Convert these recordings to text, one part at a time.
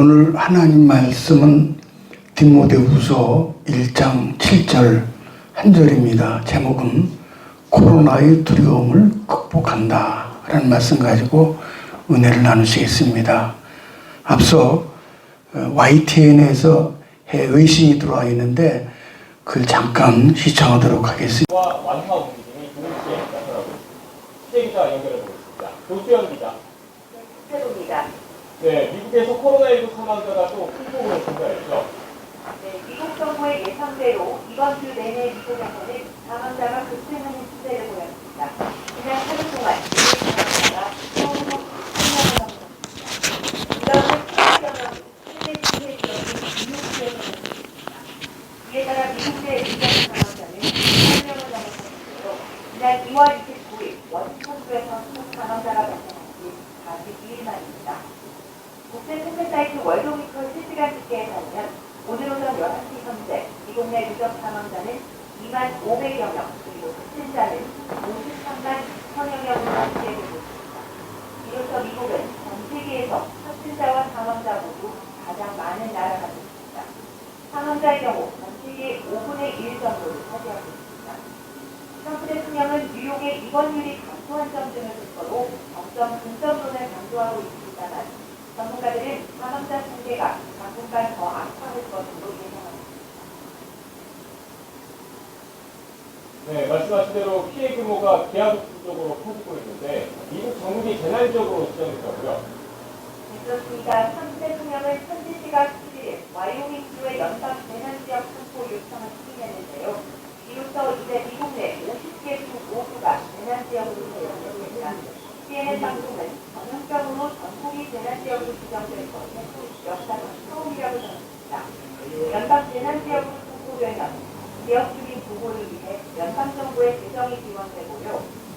오늘 하나님 말씀은 디모데후서 1장 7절 한 절입니다. 제목은 코로나의 두려움을 극복한다 라는 말씀 가지고 은혜를 나누시겠습니다. 앞서 YTN에서 의신이 들어와 있는데 그걸 잠깐 시청하도록 하겠습니다. 완화 움직임이 동시에 나타나고 있습니다. 취재 기자 연결해 보겠습니다. 조수연 기자. 새로입니다. 네, 미국에서 코로나19 사망자가 또 큰 폭으로 증가했죠. 네, 미국 정부의 예상대로 이번 주 내내 미국에서는 사망자가 급증하는 추세를 보였습니다. 지난 하루 동안 사망자가 처음으로 3명을 넘었습니다. 이런 추세경은 세계 지혜 지역인 뉴욕주에서 발생했습니다. 이에 따라 미국 내 의정 사망자는 3명을 넘었는데요. 지난 2월 29일 워싱턴주에서 첫 사망자가 발생한 지 42일 만입니다. 국제 통계 사이트 월드오미크 실시간 집계에 따르면 오늘 오전 11시 현재 미국 내 누적 사망자는 2만 500여 명, 그리고 확진자는 53만 1000여 명으로 집계되고 있습니다. 이로써 미국은 전 세계에서 확진자와 사망자 모두 가장 많은 나라가 됐습니다. 사망자의 경우 전 세계의 5분의 1 정도를 차지하고 있습니다. 트럼프 대통령은 뉴욕의 입원율이 감소한 점 등을 근거로 점점 긍정론을 강조하고 있습니다만 전문가들은 사망자 통계가 당분간 더 악화할 것으로 예상합니다. 네, 말씀하신 대로 피해 규모가 기하급수적으로 커지고 있는데 미국 정부이 재난지역으로 지정했다고요? 네, 그렇습니다. 트럼프 대통령은 현지 시각 11일 와이오밍주의 연방 재난지역 선포 요청을 추진했는데요. 이로써 이제 미국 내 50개 주 모두가 재난지역으로 지정됩니다. CNN 방송은 전형적으로 전국이 재난지역으로 지정될 것은 역사상 처음이라고 전했습니다. 연방 재난지역으로 선포되면 지역 주민 보호를 위해 연방정부의 재정이 지원되고요.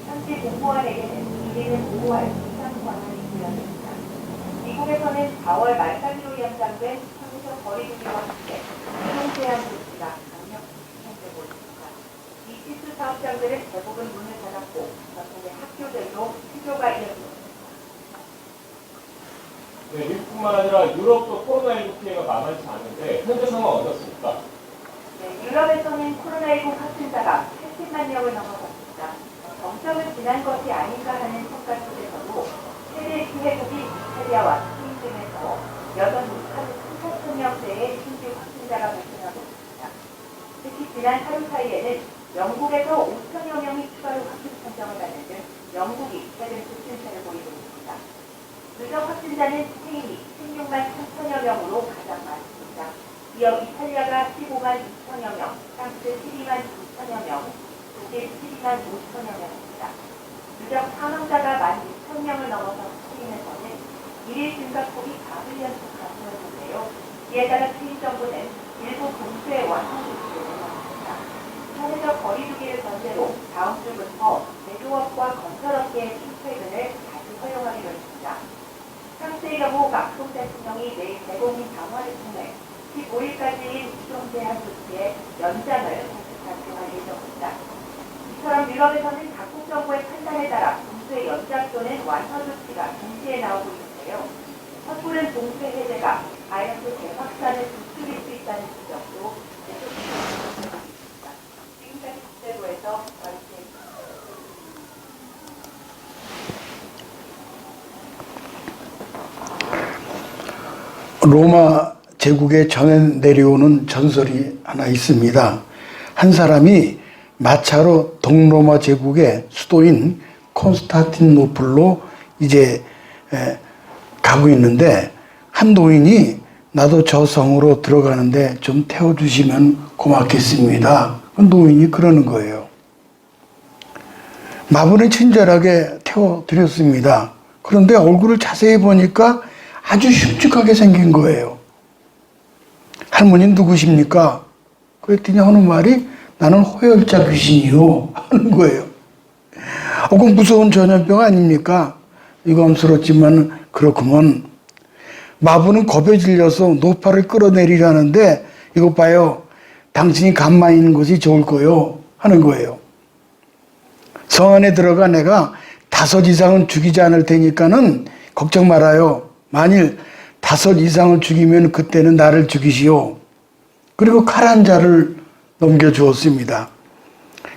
현지 공무원에게는 주민을 보호할 비상 권한이 부여됩니다. 미국에서는 4월 말까지로 연장된 사회적 거리두기와 함께 이동 제한 조치가 강력히 시행되고 있습니다. 이 필수 사업장들은 대부분 문을 닫았고 전국의 학교들도 휴교가 이어졌습니다. 네, 미국뿐만 아니라 유럽도 코로나19 피해가 만만치 않은데 현재 상황 어떻습니까? 네, 유럽에서는 코로나19 확진자가 80만 명을 넘어섰습니다. 정점을 지난 것이 아닌가 하는 평가 속에서도 세계 피해국인 이탈리아와 스페인 등에서 여전히 하루 3,000명대의 신규 확진자가 발생하고 있습니다. 특히 지난 하루 사이에는 영국에서 5천여 명이 추가로 확진 판정을 받는 등 영국이 최근 급증세를 보이고 있습니다. 누적 확진자는 스페인이 16만 3천여 명으로 가장 많습니다. 이어 이탈리아가 15만 2천여 명, 프랑스 12만 2천여 명, 독일 12만 5천여 명입니다. 누적 사망자가 16,000명을 넘어선 스페인에서는 일일 증가폭이 4일 연속 감소했는데요. 이에 따라 스페인 정부는 일부 봉쇄 완화 조치를 내놨습니다. 사회적 거리두기를 전제로 다음 주부터 제조업과 건설업계의 출퇴근을 다시 허용하기로 했습니다. 프랑스의 경우 마크롱 대통령이 내일 대국민 강화를 통해 15일까지인 이동 제한 조치의 연장을 다시 발표할 예정입니다. 이처럼 유럽에서는 각국 정부의 판단에 따라 봉쇄 연장 또는 완화 조치가 동시에 나오고 있는데요. 섣부른 봉쇄 해제가 바이러스 재확산을 부추길 수 있다는 지적도 계속되고 있습니다. 지금까지 국제부에서 YTN입니다. 로마 제국에 전해 내려오는 전설이 하나 있습니다. 한 사람이 마차로 동로마 제국의 수도인 콘스탄티노플로 이제 가고 있는데 한 노인이 나도 저 성으로 들어가는데 좀 태워주시면 고맙겠습니다. 노인이 그러는 거예요. 마분은 친절하게 태워드렸습니다. 그런데 얼굴을 자세히 보니까 아주 흉측하게 생긴 거예요. 할머니는 누구십니까? 그랬더니 하는 말이 나는 호열자 귀신이요 하는 거예요. 그건 무서운 전염병 아닙니까? 유감스럽지만 그렇구먼. 마부는 겁에 질려서 노파를 끌어내리라는데 이것 봐요. 당신이 가만히 있는 것이 좋을 거요 하는 거예요. 성 안에 들어가 내가 5 이상은 죽이지 않을 테니까는 걱정 말아요. 만일 5 이상을 죽이면 그때는 나를 죽이시오. 그리고 칼 한 자를 넘겨주었습니다.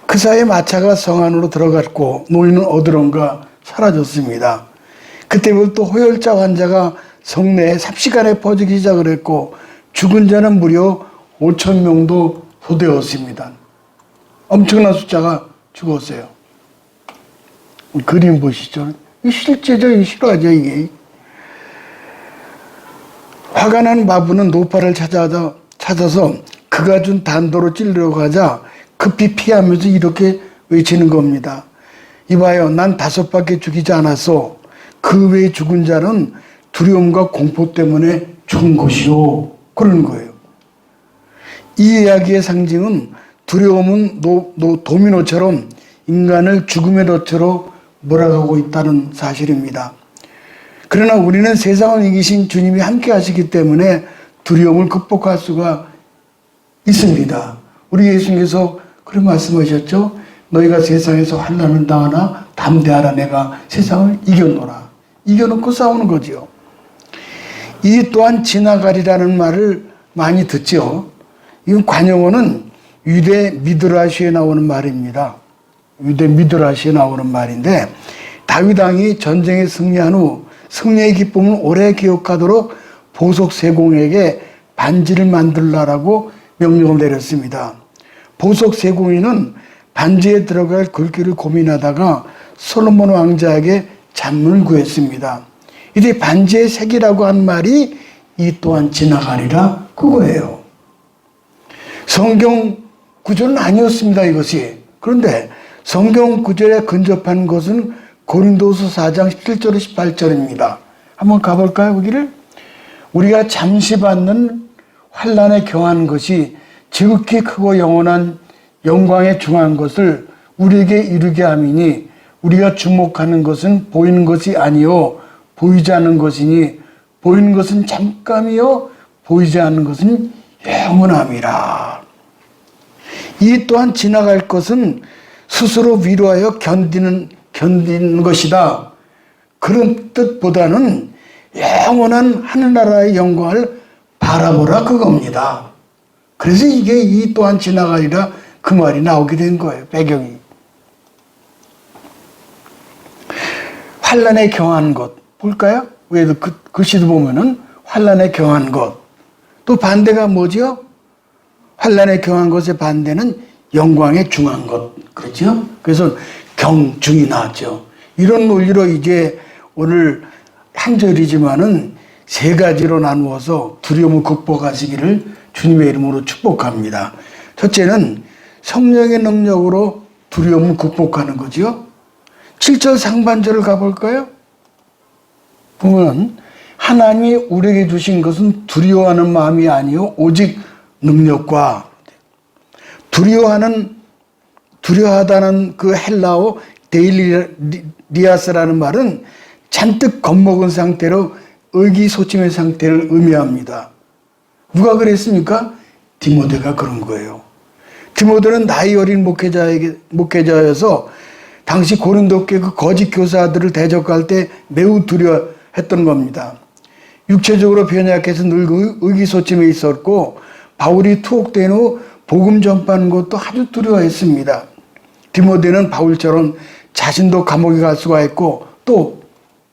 그 사이에 마차가 성 안으로 들어갔고 노인은 어디론가 사라졌습니다. 그때부터 또 호열자 환자가 성내에 삽시간에 퍼지기 시작을 했고 죽은 자는 무려 5,000명도 소되었습니다. 엄청난 숫자가 죽었어요. 그림 보시죠. 실제적인 실화죠, 이게. 화가 난 마부는 노파를 찾아서 그가 준 단도로 찔려고 하자 급히 피하면서 이렇게 외치는 겁니다. 이봐요, 난 5밖에 죽이지 않았어. 그 외에 죽은 자는 두려움과 공포 때문에 죽은 것이요. 그러는 거예요. 이 이야기의 상징은 두려움은 도미노처럼 인간을 죽음의 덫으로 몰아가고 있다는 사실입니다. 그러나 우리는 세상을 이기신 주님이 함께 하시기 때문에 두려움을 극복할 수가 있습니다. 우리 예수님께서 그런 말씀하셨죠. 너희가 세상에서 환난을 당하나 담대하라, 내가 세상을 이겨노라. 이겨놓고 싸우는 거지요. 이 또한 지나가리라는 말을 많이 듣죠. 이건 관용어는 유대 미드라시에 나오는 말입니다. 유대 미드라시에 나오는 말인데 다윗 왕이 전쟁에 승리한 후 승리의 기쁨을 오래 기억하도록 보석 세공에게 반지를 만들라라고 명령을 내렸습니다. 보석 세공이는 반지에 들어갈 글귀를 고민하다가 솔로몬 왕자에게 잔문을 구했습니다. 이때 반지의 색이라고 한 말이 이 또한 지나가리라 그거예요. 성경 구절은 아니었습니다, 이것이. 그런데 성경 구절에 근접한 것은 고린도서 4장 17절 18절입니다. 한번 가볼까요, 거기를? 우리가 잠시 받는 환난에 경한 것이 지극히 크고 영원한 영광에 중한 것을 우리에게 이루게 함이니 우리가 주목하는 것은 보이는 것이 아니요 보이지 않는 것이니 보이는 것은 잠깐이요 보이지 않는 것은 영원함이라. 이 또한 지나갈 것은 스스로 위로하여 견디는 것이다. 그런 뜻보다는 영원한 하늘나라의 영광을 바라보라 그겁니다. 그래서 이게 이 또한 지나가리라 그 말이 나오게 된 거예요. 배경이. 환난에 경한 것 볼까요? 왜 글씨도 보면은 환난에 경한 것. 또 반대가 뭐지요? 환난에 경한 것의 반대는 영광에 중한 것. 그렇죠? 그래서 경중이 나왔죠. 이런 논리로 이제 오늘 한 절이지만은 3가지로 나누어서 두려움을 극복하시기를 주님의 이름으로 축복합니다. 첫째는 성령의 능력으로 두려움을 극복하는 거죠. 7절 상반절을 가볼까요? 보면 하나님이 우리에게 주신 것은 두려워하는 마음이 아니요 오직 능력과 두려워하다는 그 헬라어 데일리아스라는 말은 잔뜩 겁먹은 상태로 의기소침의 상태를 의미합니다. 누가 그랬습니까? 디모데가 그런 거예요. 디모데는 나이 어린 목회자여서 당시 고린도교회 그 거짓 교사들을 대적할 때 매우 두려워했던 겁니다. 육체적으로 변약해서 늘 의기소침해 있었고 바울이 투옥된 후 복음 전파하는 것도 아주 두려워했습니다. 디모데는 바울처럼 자신도 감옥에 갈 수가 있고 또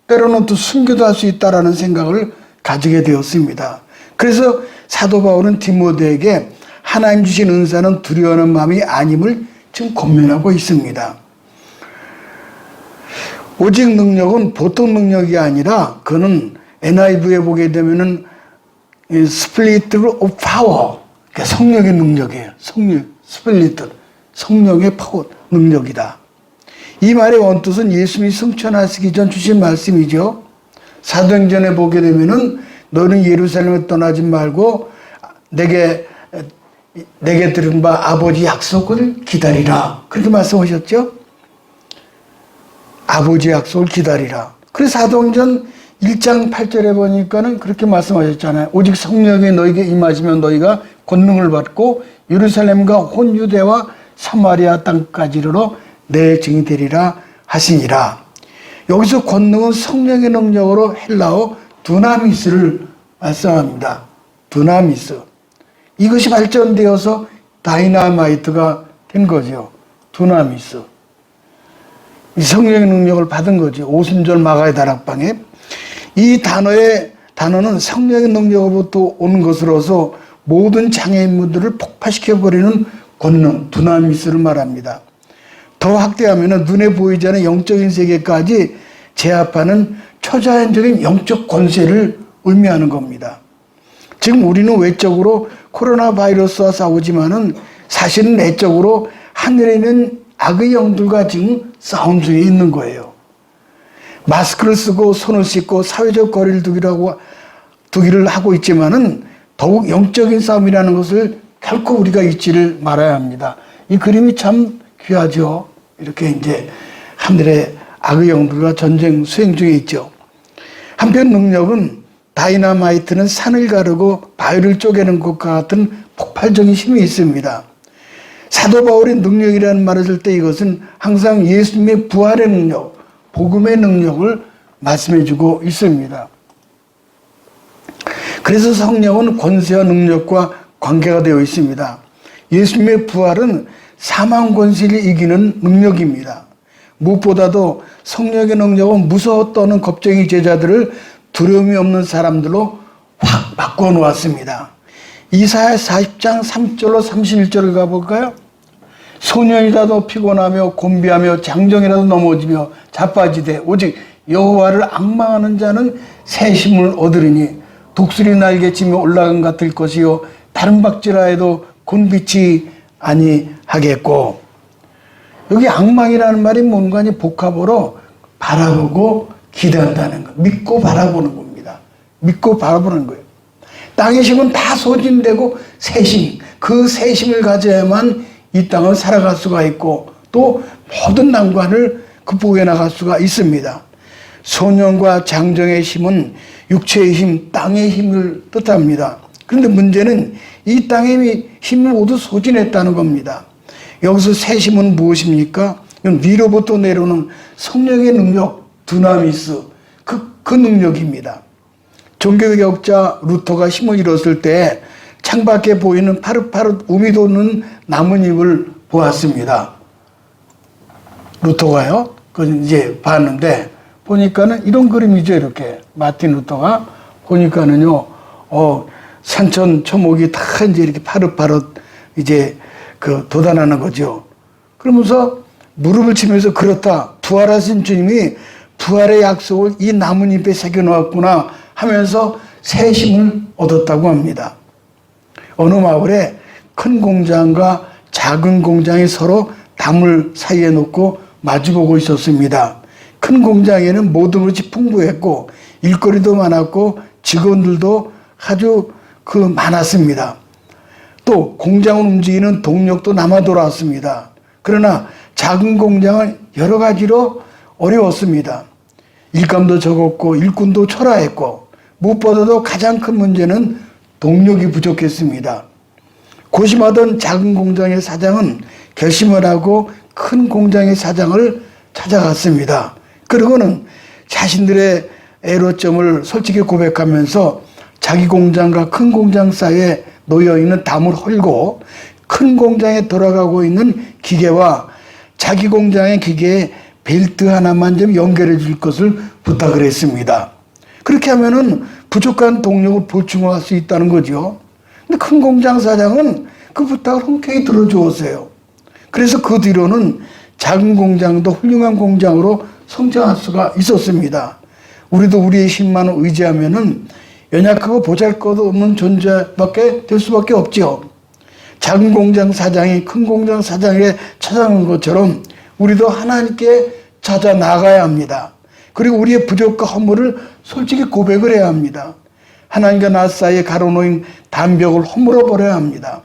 때로는 또 순교도 할 수 있다라는 생각을 가지게 되었습니다. 그래서 사도 바울은 디모데에게 하나님 주신 은사는 두려워하는 마음이 아님을 지금 권면하고 있습니다. 오직 능력은 보통 능력이 아니라 그는 NIV에 보게 되면은 스플릿 오브 파워, 성령의 능력이에요. 스플릿, 성령의 파워, 능력이다. 이 말의 원뜻은 예수님이 승천하시기 전 주신 말씀이죠. 사도행전에 보게 되면은 너는 예루살렘에 떠나지 말고 내게 들은 바 아버지 약속을 기다리라. 그렇게 말씀하셨죠? 아버지 약속을 기다리라. 그래서 사도행전 1장 8절에 보니까는 그렇게 말씀하셨잖아요. 오직 성령이 너에게 임하시면 너희가 권능을 받고 예루살렘과 온 유대와 사마리아 땅까지로 내 증인이 되리라 하시니라. 여기서 권능은 성령의 능력으로 헬라어 두나미스를 말씀합니다. 두나미스. 이것이 발전되어서 다이나마이트가 된 거죠. 두나미스. 이 성령의 능력을 받은 거죠. 오순절 마가의 다락방에. 이 단어는 성령의 능력으로부터 온 것으로서 모든 장애인들을 폭파시켜버리는 권능, 두나미스를 말합니다. 더 확대하면 눈에 보이지 않는 영적인 세계까지 제압하는 초자연적인 영적 권세를 의미하는 겁니다. 지금 우리는 외적으로 코로나 바이러스와 싸우지만은 사실은 내적으로 하늘에 있는 악의 영들과 지금 싸움 중에 있는 거예요. 마스크를 쓰고 손을 씻고 사회적 거리를 두기를 하고 있지만은 더욱 영적인 싸움이라는 것을 결코 우리가 잊지를 말아야 합니다. 이 그림이 참 귀하죠. 이렇게 이제 하늘에 악의 영들과 전쟁 수행 중에 있죠. 한편 능력은 다이나마이트는 산을 가르고 바위를 쪼개는 것과 같은 폭발적인 힘이 있습니다. 사도 바울의 능력이라는 말을 쓸 때 이것은 항상 예수님의 부활의 능력, 복음의 능력을 말씀해주고 있습니다. 그래서 성령은 권세와 능력과 관계가 되어 있습니다. 예수님의 부활은 사망 권세를 이기는 능력입니다. 무엇보다도 성령의 능력은 무서워 떠는 겁쟁이 제자들을 두려움이 없는 사람들로 확 바꿔놓았습니다. 이사야 40장 3절로 31절을 가볼까요? 소년이라도 피곤하며 곤비하며 장정이라도 넘어지며 자빠지되 오직 여호와를 앙망하는 자는 새 힘을 얻으리니 독수리 날개치며 올라간 것 같을 것이요 다른 박지라 해도 곤비치 아니하겠고. 여기 앙망이라는 말이 뭔가 하니 복합어로 바라보고 기대한다는 것, 믿고 바라보는 겁니다. 믿고 바라보는 거예요. 땅의 힘은 다 소진되고 새심, 그 새심을 가져야만 이 땅을 살아갈 수가 있고 또 모든 난관을 극복해 나갈 수가 있습니다. 소년과 장정의 힘은 육체의 힘, 땅의 힘을 뜻합니다. 그런데 문제는 이 땅의 힘을 모두 소진했다는 겁니다. 여기서 새심은 무엇입니까? 위로부터 내려오는 성령의 능력, 두나미스, 그 능력입니다. 종교개혁자 루터가 힘을 잃었을 때 창밖에 보이는 파릇파릇 우미 돋는 나뭇잎을 보았습니다. 루터가요. 그걸 이제 봤는데 보니까는 이런 그림이죠. 이렇게 마틴 루터가 보니까는요. 산천 초목이 다 이제 이렇게 파릇파릇 이제 돋아나는 거죠. 그러면서 무릎을 치면서 그렇다. 부활하신 주님이 부활의 약속을 이 나뭇잎에 새겨놓았구나 하면서 새 힘을 얻었다고 합니다. 어느 마을에 큰 공장과 작은 공장이 서로 담을 사이에 놓고 마주보고 있었습니다. 큰 공장에는 모든 것이 풍부했고 일거리도 많았고 직원들도 아주 많았습니다. 또 공장을 움직이는 동력도 남아 돌아왔습니다. 그러나 작은 공장은 여러 가지로 어려웠습니다. 일감도 적었고 일꾼도 초라했고 무엇보다도 가장 큰 문제는 동력이 부족했습니다. 고심하던 작은 공장의 사장은 결심을 하고 큰 공장의 사장을 찾아갔습니다. 그리고는 자신들의 애로점을 솔직히 고백하면서 자기 공장과 큰 공장 사이에 놓여있는 담을 헐고 큰 공장에 돌아가고 있는 기계와 자기 공장의 기계에 벨트 하나만 좀 연결해 줄 것을 부탁을 했습니다. 그렇게 하면은 부족한 동력을 보충할 수 있다는 거죠. 근데 큰 공장 사장은 그 부탁을 흔쾌히 들어주었어요. 그래서 그 뒤로는 작은 공장도 훌륭한 공장으로 성장할 수가 있었습니다. 우리도 우리의 힘만 의지하면은 연약하고 보잘것없는 존재밖에 될 수밖에 없죠. 작은 공장 사장이 큰 공장 사장에게 찾아온 것처럼 우리도 하나님께 찾아 나가야 합니다. 그리고 우리의 부족과 허물을 솔직히 고백을 해야 합니다. 하나님과 나 사이에 가로놓인 담벽을 허물어 버려야 합니다.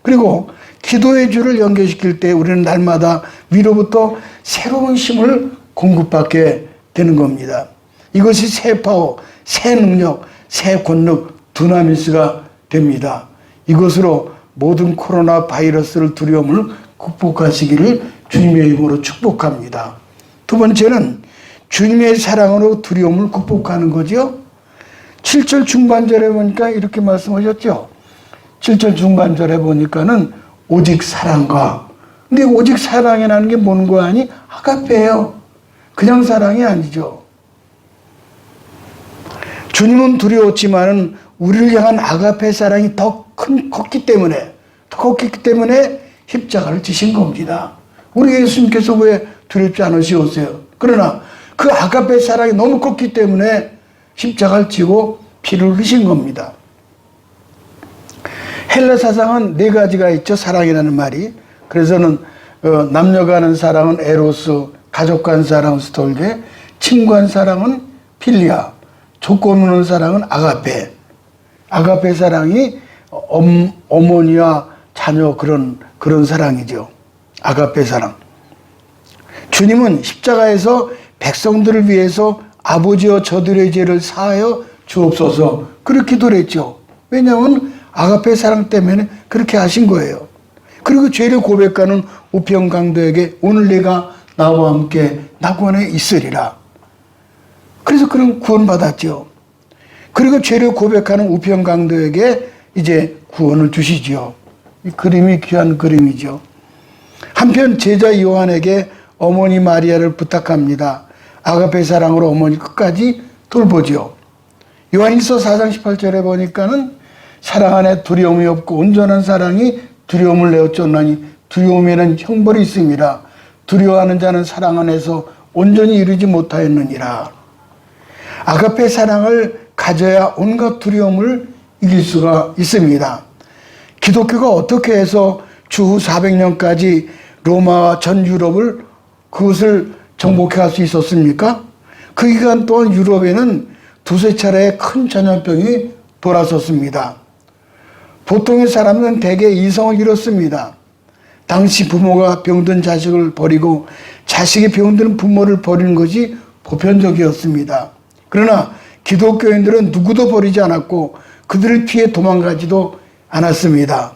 그리고 기도의 줄을 연결시킬 때 우리는 날마다 위로부터 새로운 힘을 공급받게 되는 겁니다. 이것이 새 파워, 새 능력, 새 권능, 두나미스가 됩니다. 이것으로 모든 코로나 바이러스를 두려움을 극복하시기를 주님의 이름으로 축복합니다. 두 번째는 주님의 사랑으로 두려움을 극복하는 거죠. 7절 중반절에 보니까 이렇게 말씀하셨죠. 7절 중반절에 보니까는 오직 사랑과, 근데 오직 사랑이라는 게 뭔 거 아니? 아가페예요. 그냥 사랑이 아니죠. 주님은 두려웠지만은 우리를 향한 아가페 사랑이 더 컸기 때문에 십자가를 지신 겁니다. 우리 예수님께서 왜 두렵지 않으시었어요? 그러나 그 아가페 사랑이 너무 컸기 때문에 십자가를 지고 피를 흘리신 겁니다. 헬라 사상은 네 가지가 있죠. 사랑이라는 말이. 그래서는 남녀 간의 사랑은 에로스, 가족 간 사랑은 스톨게, 친구 간 사랑은 필리아, 조건 없는 사랑은 아가페. 아가페 사랑이 어머니와 자녀 그런 사랑이죠. 아가페 사랑. 주님은 십자가에서 백성들을 위해서 아버지여 저들의 죄를 사하여 주옵소서 그렇게 기도를 했죠. 왜냐하면 아가페 사랑 때문에 그렇게 하신 거예요. 그리고 죄를 고백하는 우평강도에게 오늘 내가 나와 함께 낙원에 있으리라. 그래서 그런 구원받았죠. 그리고 죄를 고백하는 우평강도에게 이제 구원을 주시죠. 이 그림이 귀한 그림이죠. 한편 제자 요한에게 어머니 마리아를 부탁합니다. 아가페 사랑으로 어머니 끝까지 돌보죠. 요한일서 4장 18절에 보니까는 사랑 안에 두려움이 없고 온전한 사랑이 두려움을 내어쫓나니 두려움에는 형벌이 있습니다. 두려워하는 자는 사랑 안에서 온전히 이루지 못하였느니라. 아가페 사랑을 가져야 온갖 두려움을 이길 수가 있습니다. 기독교가 어떻게 해서 주후 400년까지 로마와 전 유럽을 그것을 정복할 수 있었습니까? 그 기간 동안 유럽에는 두세 차례의 큰 전염병이 돌았었습니다. 보통의 사람은 대개 이성을 잃었습니다. 당시 부모가 병든 자식을 버리고 자식이 병든 부모를 버리는 것이 보편적이었습니다. 그러나 기독교인들은 누구도 버리지 않았고 그들을 피해 도망가지도 않았습니다.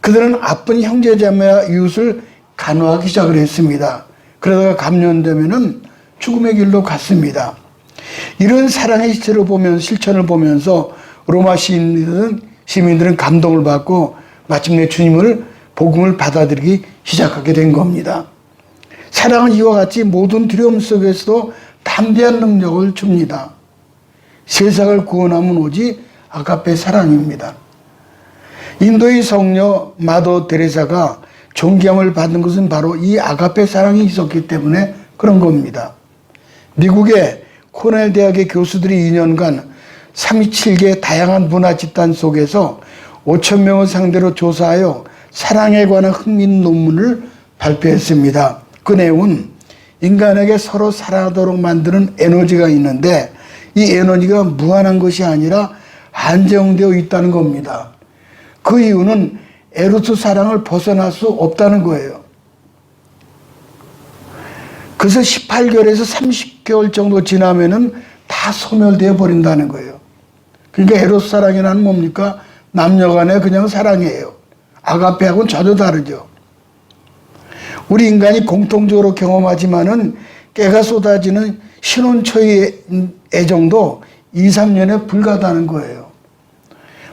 그들은 아픈 형제자매와 이웃을 간호하기 시작을 했습니다. 그러다가 감염되면은 죽음의 길로 갔습니다. 이런 사랑의 실천을 보면서 로마 시민들은 감동을 받고 마침내 주님을 복음을 받아들이기 시작하게 된 겁니다. 사랑은 이와 같이 모든 두려움 속에서도 담대한 능력을 줍니다. 세상을 구원하면 오직 아가페 사랑입니다. 인도의 성녀 마더 데레사가 존경을 받은 것은 바로 이 아가페 사랑이 있었기 때문에 그런 겁니다. 미국의 코넬 대학의 교수들이 2년간 37개 다양한 문화 집단 속에서 5천 명을 상대로 조사하여 사랑에 관한 흥미있는 논문을 발표했습니다. 그 내용은 인간에게 서로 사랑하도록 만드는 에너지가 있는데 이 에너지가 무한한 것이 아니라 한정되어 있다는 겁니다. 그 이유는 에로스 사랑을 벗어날 수 없다는 거예요. 그래서 18개월에서 30개월 정도 지나면은 다 소멸되어 버린다는 거예요. 그러니까 에로스 사랑이란 뭡니까? 남녀 간의 그냥 사랑이에요. 아가페하고는 전혀 다르죠. 우리 인간이 공통적으로 경험하지만은 깨가 쏟아지는 신혼 초의 애정도 2, 3년에 불가하다는 거예요.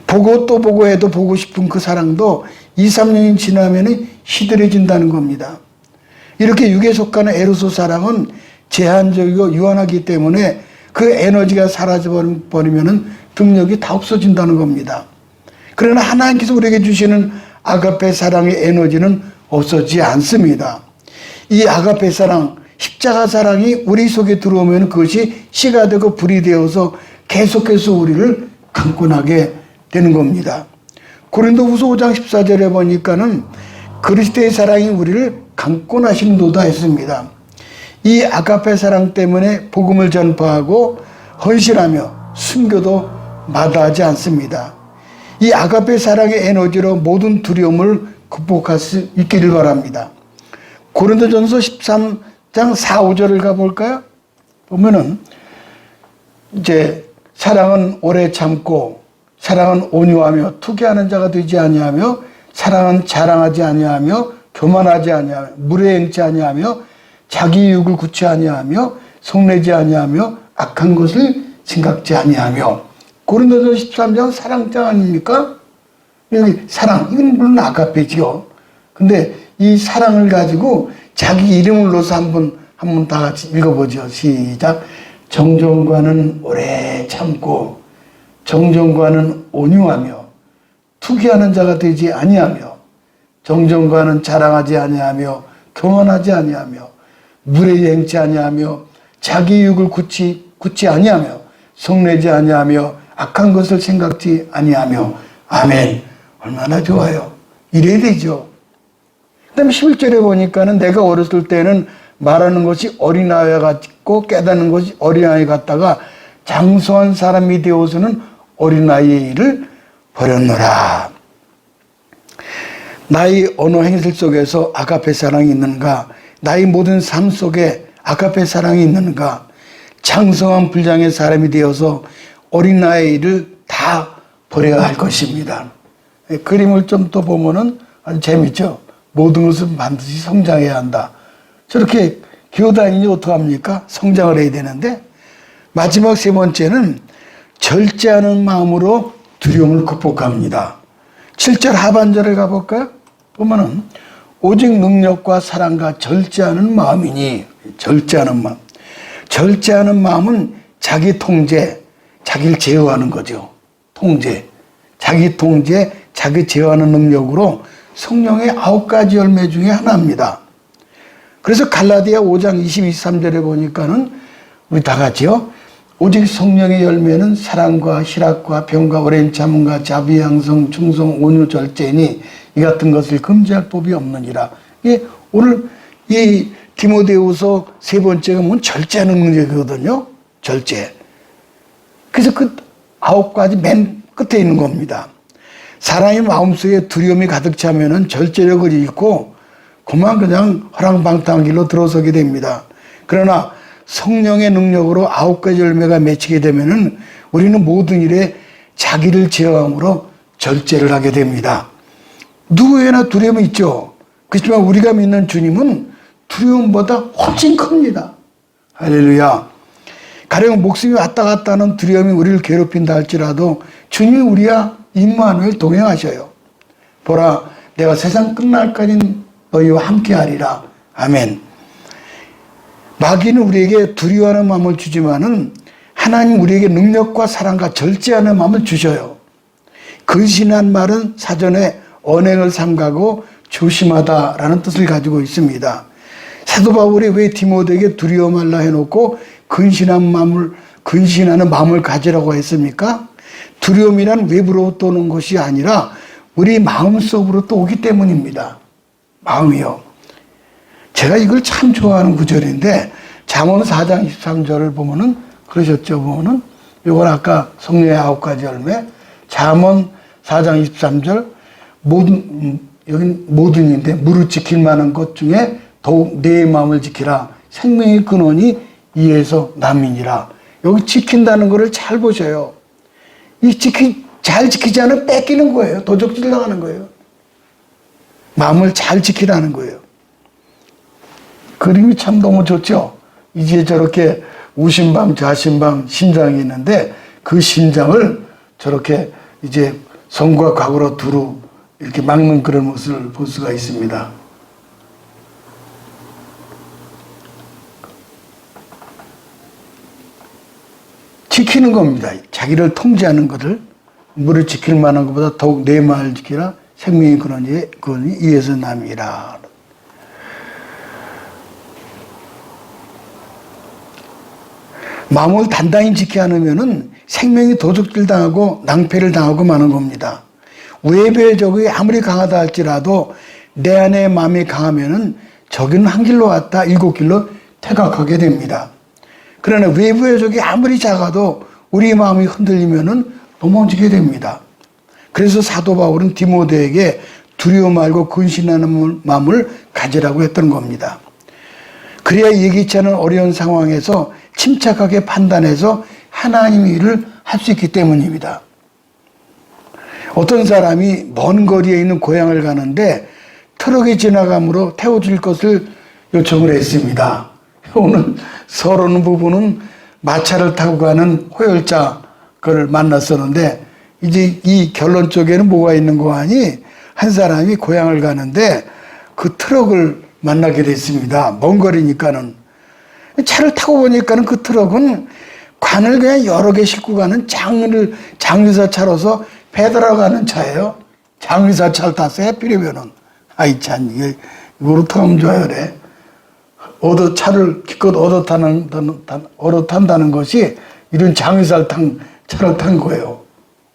보고 또 보고 해도 보고 싶은 그 사랑도 2, 3년이 지나면 시들해진다는 겁니다. 이렇게 육에 속하는 에로스 사랑은 제한적이고 유한하기 때문에 그 에너지가 사라져버리면 능력이 다 없어진다는 겁니다. 그러나 하나님께서 우리에게 주시는 아가페 사랑의 에너지는 없어지지 않습니다. 이 아가페 사랑, 십자가 사랑이 우리 속에 들어오면 그것이 씨가 되고 불이 되어서 계속해서 우리를 강권하게 되는 겁니다. 고린도후서 5장 14절에 보니까는 그리스도의 사랑이 우리를 강권하시는도다 했습니다. 이 아가페 사랑 때문에 복음을 전파하고 헌신하며 순교도 마다하지 않습니다. 이 아가페 사랑의 에너지로 모든 두려움을 극복할 수 있기를 바랍니다. 고린도전서 13장 4, 5절을 가볼까요? 보면은 이제 사랑은 오래 참고 사랑은 온유하며 투기하는 자가 되지 아니하며 사랑은 자랑하지 아니하며 교만하지 아니하며 무례행치 아니하며 자기 유익을 구치 아니하며 속내지 아니하며 악한 것을 생각지 아니하며 고린도서 13장 사랑장 아닙니까? 여기 사랑, 이건 물론 아가페지요. 근데 이 사랑을 가지고 자기 이름을 넣어서 한번 다 같이 읽어보죠. 시작. 정정과는 오래 참고 정정과는 온유하며 투기하는 자가 되지 아니하며 정정과는 자랑하지 아니하며 교만하지 아니하며 물에 행치 아니하며 자기 유익을 굳지 아니하며 성내지 아니하며 악한 것을 생각지 아니하며. 아멘. 얼마나 좋아요. 이래야 되죠. 그 다음에 11절에 보니까는 내가 어렸을 때는 말하는 것이 어린아이 같고 깨닫는 것이 어린아이 같다가 장성한 사람이 되어서는 어린아이를 버렸노라. 나의 어느 행실 속에서 아가페 사랑이 있는가? 나의 모든 삶 속에 아가페 사랑이 있는가? 장성한 분량의 사람이 되어서 어린아이를 다 버려야 할 것입니다. 그림을 좀 더 보면은 아주 재밌죠? 모든 것은 반드시 성장해야 한다. 저렇게 기어다니니 어떡합니까? 성장을 해야 되는데, 마지막 세 번째는 절제하는 마음으로 두려움을 극복합니다. 7절 하반절에 가볼까요? 보면은 오직 능력과 사랑과 절제하는 마음이니. 절제하는 마음. 절제하는 마음은 자기 통제, 자기를 제어하는 거죠. 통제. 자기 통제, 자기 제어하는 능력으로 성령의 9가지 열매 중에 하나입니다. 그래서 갈라디아 5장 22, 23절에 보니까는 우리 다 같이요. 오직 성령의 열매는 사랑과 희락과 평과 오랜 참음과 자비, 양성, 충성, 온유, 절제니 이 같은 것을 금지할 법이 없느니라. 오늘 이 디모데후서 세 번째가 뭐는 절제하는 능력이거든요. 절제. 그래서 그 9가지 맨 끝에 있는 겁니다. 사람의 마음속에 두려움이 가득 차면은 절제력을 잃고 그냥 허랑방탕한 길로 들어서게 됩니다. 그러나 성령의 능력으로 9가지 열매가 맺히게 되면은 우리는 모든 일에 자기를 제어함으로 절제를 하게 됩니다. 누구에나 두려움이 있죠. 그렇지만 우리가 믿는 주님은 두려움보다 훨씬 큽니다. 할렐루야. 가령 목숨이 왔다 갔다 하는 두려움이 우리를 괴롭힌다 할지라도 주님이 우리와 임마누엘 동행하셔요. 보라, 내가 세상 끝날까지 너희와 함께하리라. 아멘. 마귀는 우리에게 두려워하는 마음을 주지만은 하나님 우리에게 능력과 사랑과 절제하는 마음을 주셔요. 근신한 말은 사전에 언행을 삼가고 조심하다라는 뜻을 가지고 있습니다. 사도 바울이 왜 디모데에게 두려워 말라 해놓고 근신하는 마음을 가지라고 했습니까? 두려움이란 외부로부터 오는 것이 아니라 우리 마음속으로부터 오기 때문입니다. 마음이요. 제가 이걸 참 좋아하는 구절인데 잠언 4장 23절을 보면은 그러셨죠. 보면은 이건 아까 성령의 9가지 열매, 잠언 4장 23절 여긴 모든인데 무릇 지킬 만한 것 중에 더욱 내 마음을 지키라. 생명의 근원이 이에서 남이니라. 여기 지킨다는 거를 잘 보셔요. 잘 지키지 않으면 뺏기는 거예요. 도적질 당하는 거예요. 마음을 잘 지키라는 거예요. 그림이 참 너무 좋죠. 이제 저렇게 우심방, 좌심방, 심장이 있는데 그 심장을 저렇게 이제 성과 각으로 두루 이렇게 막는 그런 모습을 볼 수가 있습니다. 지키는 겁니다. 자기를 통제하는 것을 물을 지킬 만한 것보다 더욱 내 마음을 지키라. 생명의 근원이 이에서 남이라. 마음을 단단히 지키지 않으면은 생명이 도둑질 당하고 낭패를 당하고 마는 겁니다. 외부의 적이 아무리 강하다 할지라도 내 안의 마음이 강하면은 적은 한 길로 왔다 7길로 퇴각하게 됩니다. 그러나 외부의 적이 아무리 작아도 우리 마음이 흔들리면은 넘어지게 됩니다. 그래서 사도 바울은 디모데에게 두려움 말고 근신하는 마음을 가지라고 했던 겁니다. 그래야 예기치 않은 어려운 상황에서 침착하게 판단해서 하나님의 일을 할 수 있기 때문입니다. 어떤 사람이 먼 거리에 있는 고향을 가는데 트럭이 지나가므로 태워줄 것을 요청을 했습니다. 오늘 서로는 부부는 마차를 타고 가는 호열차 그걸 만났었는데 이제 이 결론 쪽에는 뭐가 있는 거 아니 한 사람이 고향을 가는데 그 트럭을 만나게 됐습니다. 먼 거리니까는. 차를 타고 보니까는 그 트럭은 관을 그냥 여러 개 싣고 가는 장의사 차로서 배달하러 가는 차예요. 장의사 차를 탔어요. 해피리면은. 아이 참, 이게, 이거로 타면 좋아요, 그래. 차를 기껏 탄다는 것이 이런 장의사 차를 탄 거예요.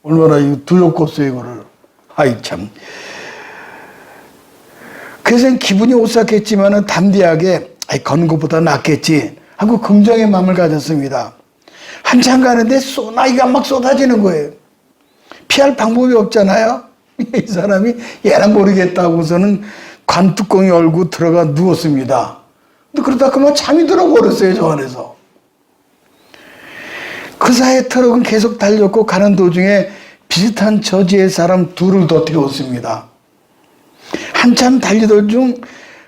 얼마나 두렵겠어요, 이거를. 아이 참. 그래서 기분이 오싹했지만은 담대하게, 건 것보다 낫겠지 하고 긍정의 마음을 가졌습니다. 한참 가는데 소나기가 막 쏟아지는 거예요. 피할 방법이 없잖아요. 이 사람이 얘는 모르겠다고서는 관 뚜껑 열고 들어가 누웠습니다. 근데 그러다 그만 잠이 들어버렸어요, 저 안에서. 그 사이에 트럭은 계속 달렸고 가는 도중에 비슷한 처지의 사람 둘을 더 태웠습니다. 한참 달리던 중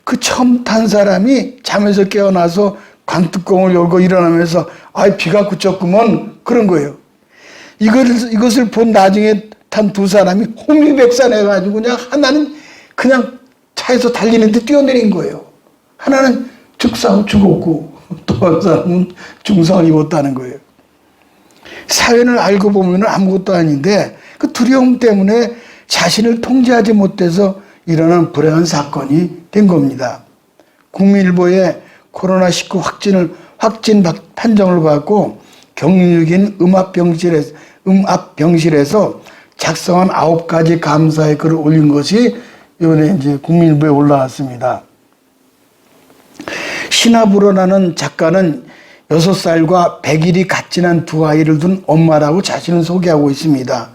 그 처음 탄 사람이 잠에서 깨어나서 관뚜껑을 열고 일어나면서 비가 그쳤구먼 그런 거예요. 이것을 본 나중에 탄 두 사람이 혼미백산해가지고 그냥 하나는 그냥 차에서 달리는데 뛰어내린 거예요. 하나는 즉사고 죽었고 또 한 사람은 중상을 입었다는 거예요. 사연을 알고 보면 아무것도 아닌데 그 두려움 때문에 자신을 통제하지 못해서 일어난 불행한 사건이 된 겁니다. 국민일보에 코로나19 확진 판정을 받고 격리적인 음압병실에서 작성한 9가지 감사의 글을 올린 것이 이번에 이제 국민일보에 올라왔습니다. 신하부로라는 작가는 6살과 100일이 갓 지난 두 아이를 둔 엄마라고 자신을 소개하고 있습니다.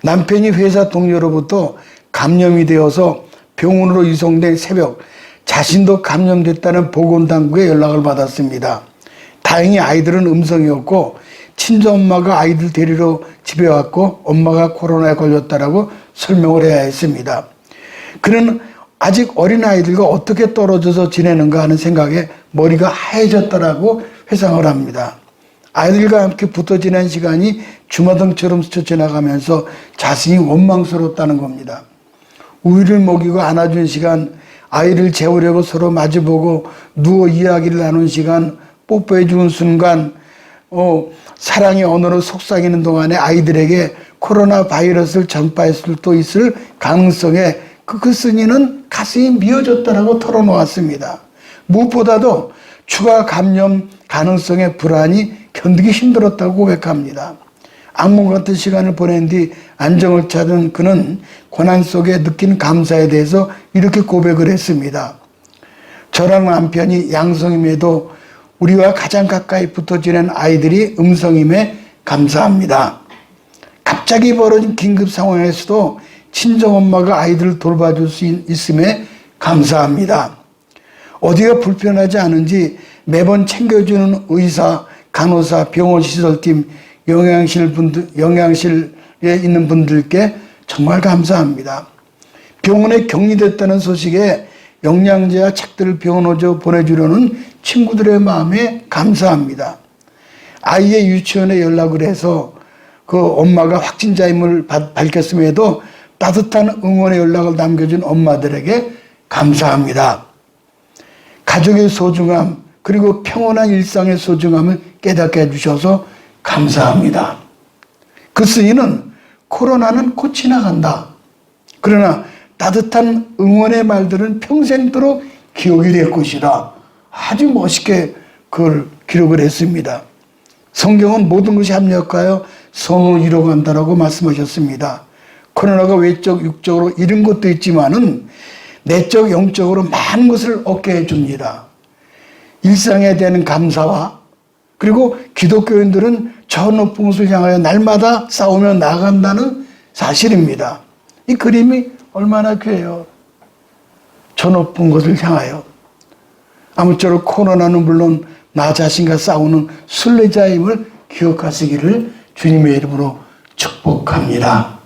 남편이 회사 동료로부터 감염이 되어서 병원으로 이송된 새벽 자신도 감염됐다는 보건당국에 연락을 받았습니다. 다행히 아이들은 음성이었고 친정엄마가 아이들 데리러 집에 왔고 엄마가 코로나에 걸렸다라고 설명을 해야 했습니다. 그는 아직 어린 아이들과 어떻게 떨어져서 지내는가 하는 생각에 머리가 하얘졌다라고 회상을 합니다. 아이들과 함께 붙어 지낸 시간이 주마등처럼 스쳐 지나가면서 자신이 원망스러웠다는 겁니다. 우유를 먹이고 안아준 시간, 아이를 재우려고 서로 마주보고 누워 이야기를 나눈 시간, 뽀뽀해주는 순간, 사랑의 언어로 속삭이는 동안에 아이들에게 코로나 바이러스를 전파할 수도 있을 가능성에 그 쓴이는 가슴이 미어졌다라고 털어놓았습니다. 무엇보다도 추가 감염 가능성의 불안이 견디기 힘들었다고 고백합니다. 악몽 같은 시간을 보낸 뒤 안정을 찾은 그는 고난 속에 느낀 감사에 대해서 이렇게 고백을 했습니다. 저랑 남편이 양성임에도 우리와 가장 가까이 붙어 지낸 아이들이 음성임에 감사합니다. 갑자기 벌어진 긴급 상황에서도 친정엄마가 아이들을 돌봐줄 수 있음에 감사합니다. 어디가 불편하지 않은지 매번 챙겨주는 의사, 간호사, 병원 시설팀, 영양실에 있는 분들께 정말 감사합니다. 병원에 격리됐다는 소식에 영양제와 책들을 병원으로 보내주려는 친구들의 마음에 감사합니다. 아이의 유치원에 연락을 해서 그 엄마가 확진자임을 밝혔음에도 따뜻한 응원의 연락을 남겨준 엄마들에게 감사합니다. 가족의 소중함 그리고 평온한 일상의 소중함을 깨닫게 해주셔서 감사합니다. 그 쓰이는 코로나는 곧 지나간다. 그러나 따뜻한 응원의 말들은 평생도록 기억이 될 것이다. 아주 멋있게 그걸 기록을 했습니다. 성경은 모든 것이 합력하여 선을 이뤄간다라고 말씀하셨습니다. 코로나가 외적, 육적으로 잃은 것도 있지만은 내적, 영적으로 많은 것을 얻게 해줍니다. 일상에 대한 감사와 그리고 기독교인들은 저 높은 곳을 향하여 날마다 싸우며 나아간다는 사실입니다. 이 그림이 얼마나 귀해요. 저 높은 곳을 향하여. 아무쪼록 코로나는 물론 나 자신과 싸우는 순례자임을 기억하시기를 주님의 이름으로 축복합니다.